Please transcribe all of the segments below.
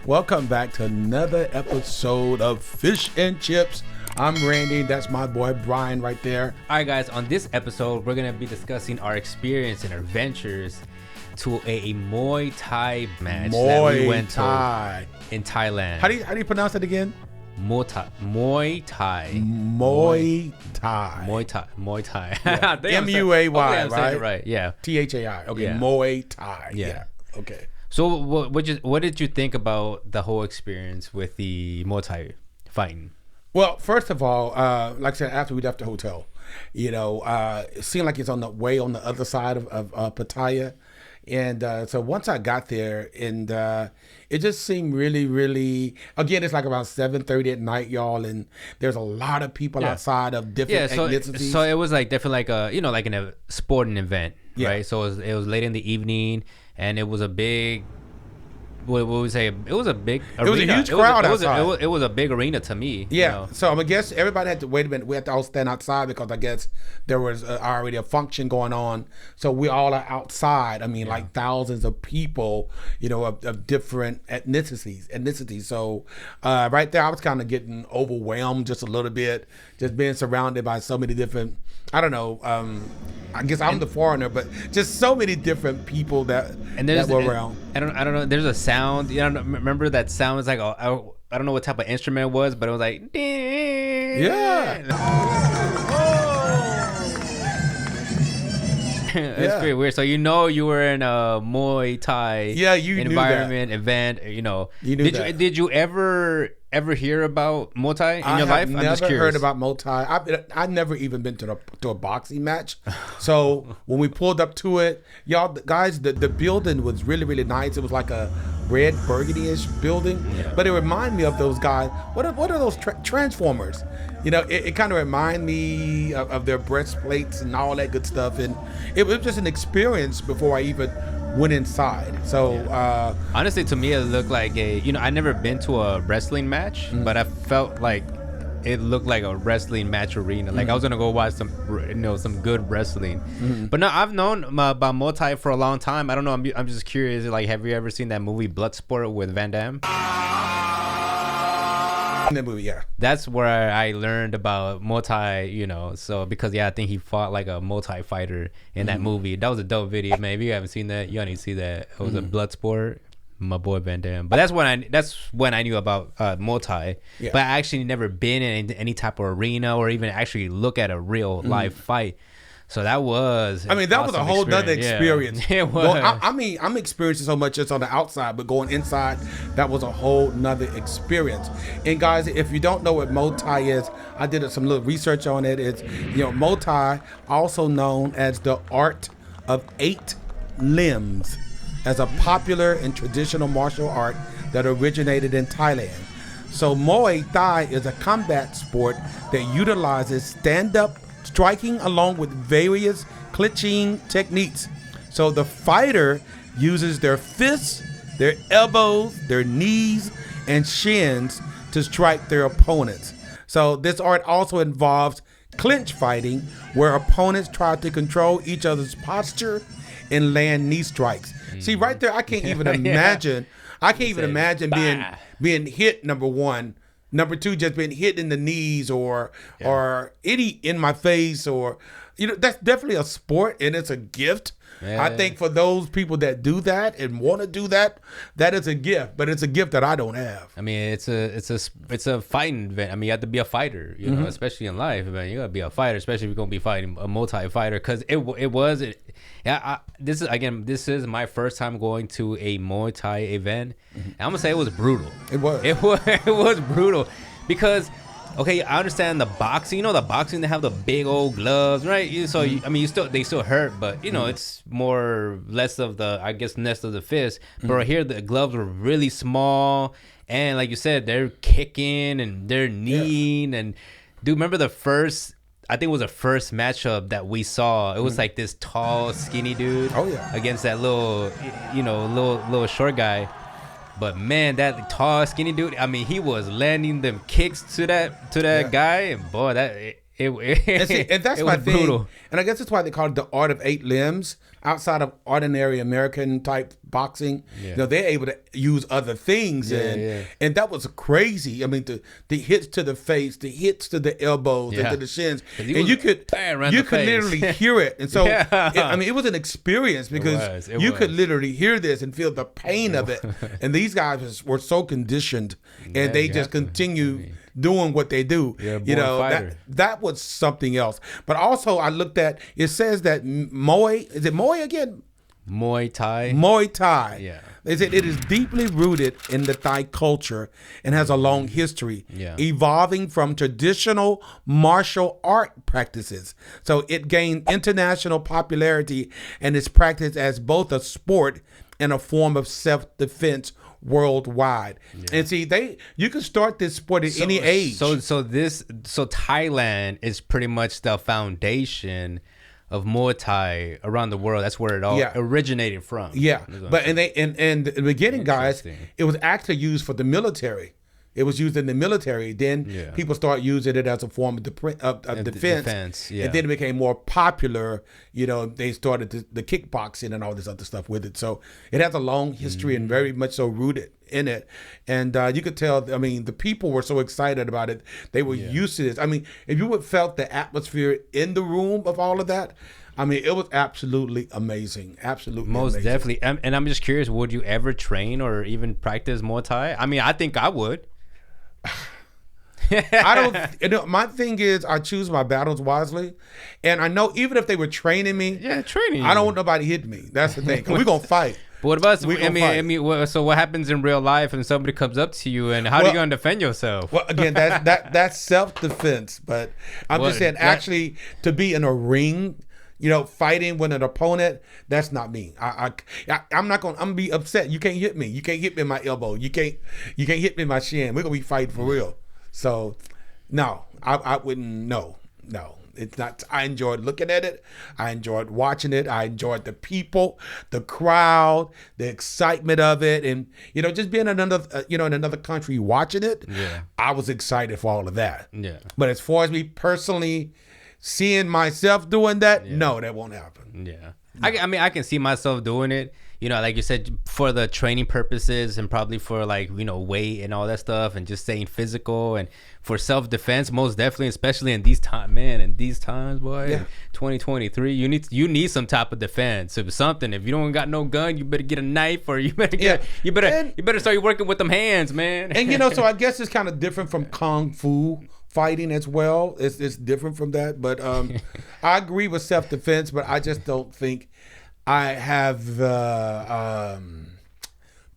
Welcome back to another episode of Fish and Chips. I'm Randy. That's my boy Brian right there. All right, guys. On this episode, we're going to be discussing our experience and adventures to a Muay Thai match that we went to in Thailand. How do you pronounce it again? Muay Thai. Muay Thai. Muay Thai. Yeah. MUAY, I'm saying right? it right. Yeah. THAI. Okay. Yeah. Muay Thai. Yeah. Okay. So what did you think about the whole experience with the Muay Thai fighting? Well, first of all, like I said, after we left the hotel, it seemed like it's on the other side of Pattaya. And so once I got there, and it just seemed really, really, again, it's like about 7:30 at night, y'all, and there's a lot of people outside of different ethnicities. So it was like definitely like like in a sporting event, right? So it was late in the evening, and it was a big. What would we say? It was a big arena. It was a huge crowd outside. It was a big arena to me. Yeah. So I guess everybody had to wait a minute. We had to all stand outside because I guess there was already a function going on. So we all are outside. I mean, like thousands of people, of different ethnicities. So right there, I was kind of getting overwhelmed just a little bit, just being surrounded by so many different. I don't know. I guess I'm the foreigner, but just so many different people that were around. I don't know. There's a sound. Remember that sound? It's like I don't know what type of instrument it was, but it was like. It's pretty weird. So you were in a Muay Thai environment event. You knew that. Did you ever hear about Muay Thai in your life? I have never heard about Muay Thai. I never even been to a boxing match. So when we pulled up to it, y'all guys, the building was really, really nice. It was like a red burgundy-ish building, but it reminded me of those guys. What are those Transformers? It kind of reminded me of their breastplates and all that good stuff, and it was just an experience before I even went inside. So honestly, to me, it looked like I never been to a wrestling match, but I felt like it looked like a wrestling match arena. Like I was gonna go watch some good wrestling. But no, I've known about Muay Thai for a long time. I don't know. I'm just curious. Like, have you ever seen that movie Bloodsport with Van Damme? In the movie, yeah. That's where I learned about Muay Thai, so because I think he fought like a Muay Thai fighter in that movie. That was a dope video, man. If you haven't seen that, you need to see that. It was a Bloodsport, my boy Van Damme. But that's when I knew about Muay Thai. Yeah. But I actually never been in any type of arena or even actually look at a real live fight. So that was a whole nother experience. Yeah, it was. Well, I'm experiencing so much just on the outside, but going inside, that was a whole nother experience. And guys, if you don't know what Muay Thai is, I did some little research on it. It's Muay Thai, also known as the art of 8 limbs, as a popular and traditional martial art that originated in Thailand. So Muay Thai is a combat sport that utilizes stand-up striking along with various clinching techniques. So the fighter uses their fists, their elbows, their knees, and shins to strike their opponents. So this art also involves clinch fighting, where opponents try to control each other's posture and land knee strikes. See, right there, I can't even imagine. I can't even imagine being hit, number one. Number two, just being hit in the knees or any in my face, or that's definitely a sport and it's a gift. Yeah. I think for those people that do that and want to do that, that is a gift, but it's a gift that I don't have. I mean, it's a fighting event. I mean, you have to be a fighter, especially in life. Man, you gotta be a fighter, especially if you're gonna be fighting a multi-fighter. Because this is my first time going to a Muay Thai event. And I'm gonna say it was brutal. It was brutal because. Okay, I understand the boxing. The boxing, they have the big old gloves, right? So they still hurt, but it's less of the fist. But right here, the gloves were really small, and like you said, they're kicking and they're kneeing. And dude, remember the first? I think it was the first matchup that we saw. It was like this tall, skinny dude. Oh yeah. Against that little short guy. But man, that tall, skinny dude, I mean, he was landing them kicks to that guy, and boy, And that's it my was thing. brutal. And I guess that's why they call it the art of 8 limbs. Outside of ordinary American type boxing, they're able to use other things, and that was crazy. I mean, the hits to the face, the hits to the elbows, and to the shins, and you could literally hear it. And so, it was an experience because you could literally hear this and feel the pain of it. And these guys were so conditioned, and they just continue doing what they do. That was something else. But also, I looked at, it says that is it Muay again? Muay Thai. Muay Thai. Yeah. They said it is deeply rooted in the Thai culture and has a long history, evolving from traditional martial art practices. So it gained international popularity and is practiced as both a sport and a form of self-defense worldwide. And see, you can start this sport at any age. So Thailand is pretty much the foundation of Muay Thai around the world. That's where it all originated from. But in the beginning, guys, it was actually used for the military. It was used in the military. Then people start using it as a form of defense. And then it became more popular. They started the kickboxing and all this other stuff with it. So it has a long history and very much so rooted in it. And you could tell, the people were so excited about it. They were used to this. If you would felt the atmosphere in the room of all of that, it was absolutely amazing. Absolutely Most amazing. Definitely. And I'm just curious, would you ever train or even practice Muay Thai? I think I would. I don't. My thing is, I choose my battles wisely, and I know even if they were training me, I don't want nobody hitting me. That's the thing. 'Cause we're gonna fight. But what about? So what happens in real life if somebody comes up to you, and how are you gonna defend yourself? Well, again, that's self-defense. But I'm just saying, actually, to be in a ring, fighting with an opponent, that's not me. I'm gonna be upset. You can't hit me. You can't hit me in my elbow. You can't hit me in my shin. We're gonna be fighting for real. So, no, I wouldn't. No, it's not. I enjoyed looking at it. I enjoyed watching it. I enjoyed the people, the crowd, the excitement of it, and just being in another country watching it. I was excited for all of that. But as far as me personally seeing myself doing that, no, that won't happen. I can see myself doing it. Like you said, for the training purposes and probably for weight and all that stuff and just staying physical and for self-defense, most definitely, especially in these times, man. In these times, boy, 2023, you need some type of defense. If something, if you don't got no gun, you better get a knife or you better start working with them hands, man. And so I guess it's kind of different from Kung Fu fighting as well. It's different from that, but I agree with self-defense, but I just don't think I have the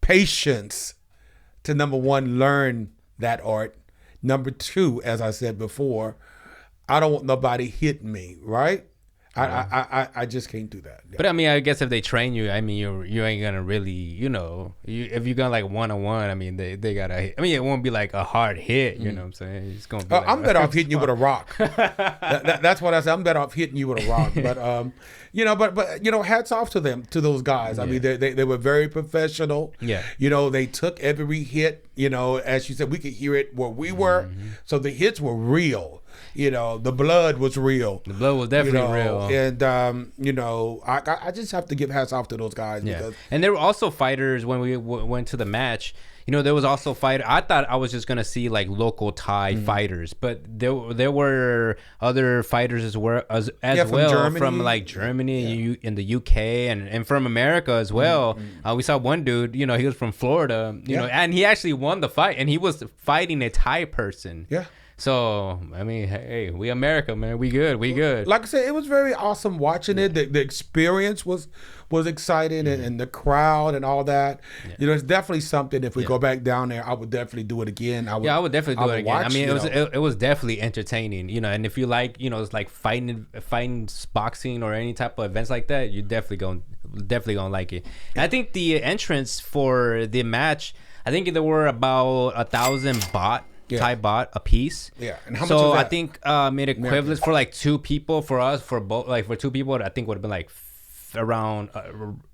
patience to, number one, learn that art. Number two, as I said before, I don't want nobody hitting me, right? I just can't do that. But I guess if they train you, you ain't gonna really, if you're gonna one-on-one, they gotta. It won't be like a hard hit. You know what I'm saying? It's gonna be. I'm better off hitting you with a rock. That's what I said. I'm better off hitting you with a rock. But hats off to them, to those guys. They were very professional. They took every hit. As you said, we could hear it where we were. So the hits were real. The blood was real. The blood was definitely real. And I just have to give hats off to those guys. Because, and there were also fighters when we went to the match. There was also fighter. I thought I was just gonna see local Thai fighters, but there were other fighters as well Germany. From Germany, in the UK, and from America as well. We saw one dude. He was from Florida. And he actually won the fight, and he was fighting a Thai person. So, hey, we America, man. We good. Like I said, it was very awesome watching it. The experience was exciting, and the crowd and all that. It's definitely something. If we go back down there, I would definitely do it again. I would definitely do it again. It was definitely entertaining. And if you like, it's like fighting boxing or any type of events like that, you definitely gonna like it. And I think the entrance for the match, I think there were about 1,000 baht. Thai baht a piece. And how much was that? I think made equivalent for 2 people. For us, for both, for 2 people, I think would have been around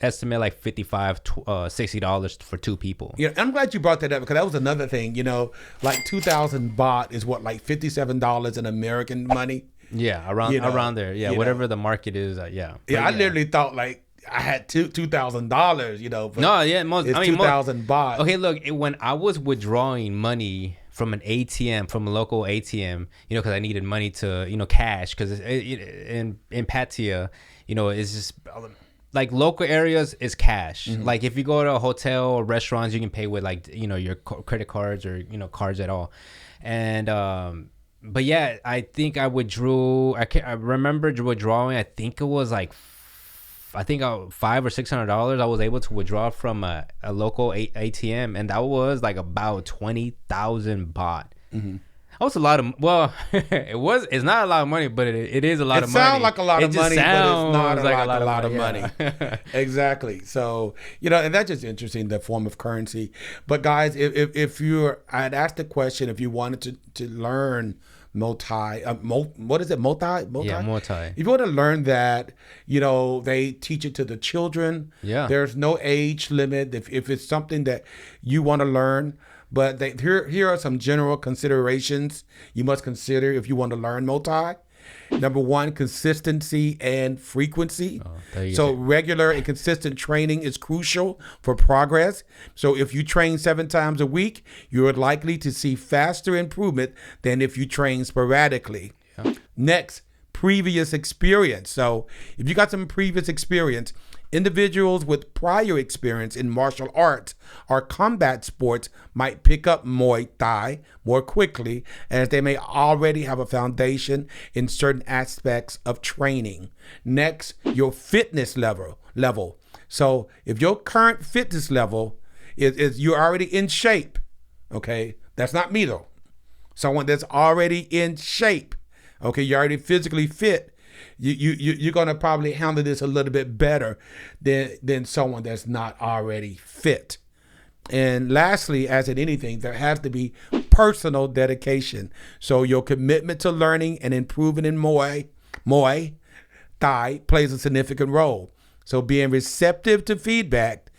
estimate like $55 $60 for 2 people. Yeah, I'm glad you brought that up because that was another thing. You know, like 2,000 baht is what, like $57 in American money. Yeah, around there. Yeah, whatever the market is. Yeah, I literally thought like I had $2,000. You know, but no, yeah, it's 2,000 baht. Okay, look, when I was withdrawing money from an ATM, from a local ATM, you know, because I needed money to, you know, cash, because in Pattaya, you know, it's just like local areas is cash. Like if you go to a hotel or restaurants, you can pay with like, you know, your credit cards or, you know, cards at all. And but yeah, I think I withdrew. I remember withdrawing. I think it was like $500 or $600. I was able to withdraw from a local ATM, and that was like about 20,000 baht. That was a lot of, well, it's not a lot of money, but it is a lot of money. It sounds like a lot of money, but it's not like a lot of money. Exactly. So, you know, and that's just interesting, the form of currency. But guys, if I'd asked the question, if you wanted to learn Muay Thai, what is it? Muay Thai? Yeah, Muay Thai. If you want to learn that, you know, they teach it to the children. Yeah. There's no age limit if it's something that you want to learn. But here are some general considerations you must consider if you want to learn Muay Thai. Number 1, consistency and frequency. So regular and consistent training is crucial for progress. So if you train 7 times a week, you're likely to see faster improvement than if you train sporadically. Yeah. Next, previous experience. So if you got some previous experience, individuals with prior experience in martial arts or combat sports might pick up Muay Thai more quickly, as they may already have a foundation in certain aspects of training. Next, your fitness level. So if your current fitness level is you're already in shape, okay, that's not me though. Someone that's already in shape, okay, you're already physically fit. You're gonna probably handle this a little bit better than someone that's not already fit. And lastly, as in anything, there has to be personal dedication. So your commitment to learning and improving in Muay Thai plays a significant role. So being receptive to feedback,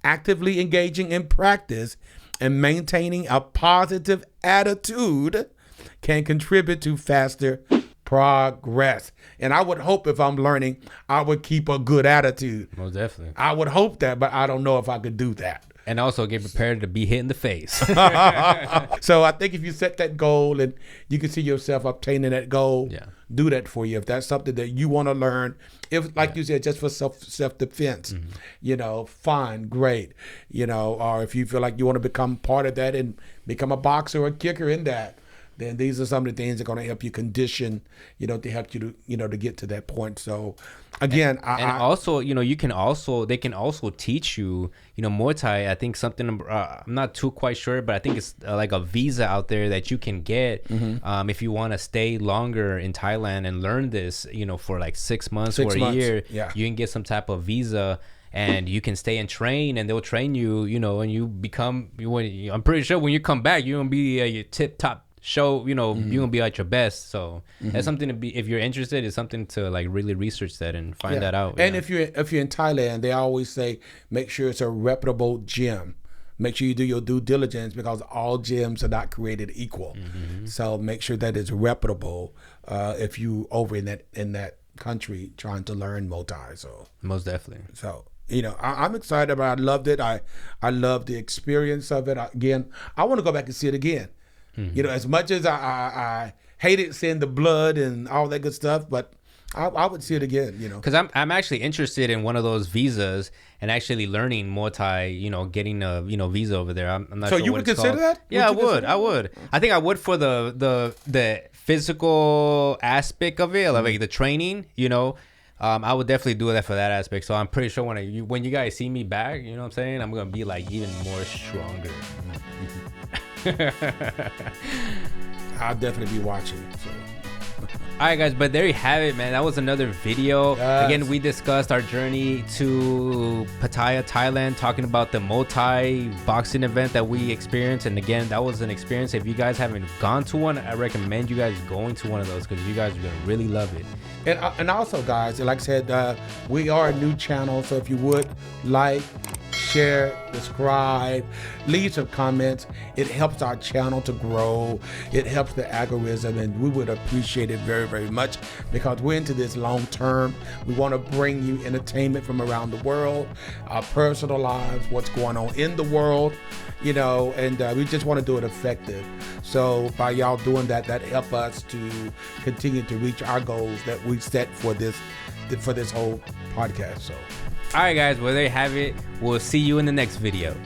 actively engaging in practice, and maintaining a positive attitude can contribute to faster progress. And I would hope if I'm learning, I would keep a good attitude. Most definitely. I would hope that, but I don't know if I could do that. And also get prepared to be hit in the face. So I think if you set that goal and you can see yourself obtaining that goal, do that for you. If that's something that you want to learn, if like you said, just for self-defense, you know, fine, great. You know, or if you feel like you want to become part of that and become a boxer or a kicker in that, then these are some of the things that are going to help you condition, you know, to help you to, you know, to get to that point. So again, also, you know, they can also teach you, you know, Muay Thai. I think something, I'm not too quite sure, but I think it's like a visa out there that you can get if you want to stay longer in Thailand and learn this, you know, for like 6 months or a year. Yeah. You can get some type of visa. And you can stay and train, and they'll train you, you know, and you become. I'm pretty sure when you come back, you're gonna be your tip top show. You know, you're gonna be at your best. So that's something to be. If you're interested, it's something to like really research that and find that out. And if you're in Thailand, they always say make sure it's a reputable gym. Make sure you do your due diligence because all gyms are not created equal. So make sure that it's reputable if you over in that country trying to learn Muay Thai. So most definitely. So. You know, I'm excited about it. I loved it. I loved the experience of it. Again, I want to go back and see it again. You know, as much as I hated seeing the blood and all that good stuff, but I would see it again, you know. Because I'm actually interested in one of those visas and actually learning Muay Thai, you know, getting a, you know, visa over there. I'm not so sure you what would it's consider called. that? Yeah, I would. I think I would for the physical aspect of it, like the training, you know. I would definitely do that for that aspect. So I'm pretty sure when you guys see me back, you know what I'm saying, I'm gonna be like even more stronger. I'll definitely be watching. So. right, guys, but there you have it, man. That was another video. Yes. Again, we discussed our journey to Pattaya, Thailand, talking about the Muay Thai boxing event that we experienced. And again, that was an experience. If you guys haven't gone to one, I recommend you guys going to one of those because you guys are gonna really love it. And also, guys, like I said, we are a new channel, so if you would like, share, subscribe, leave some comments. It helps our channel to grow. It helps the algorithm, and we would appreciate it very, very much because we're into this long term. We want to bring you entertainment from around the world, our personal lives, what's going on in the world, you know, and we just want to do it effective. So by y'all doing that, that help us to continue to reach our goals that we set for this whole podcast. So. All right, guys, well, there you have it. We'll see you in the next video.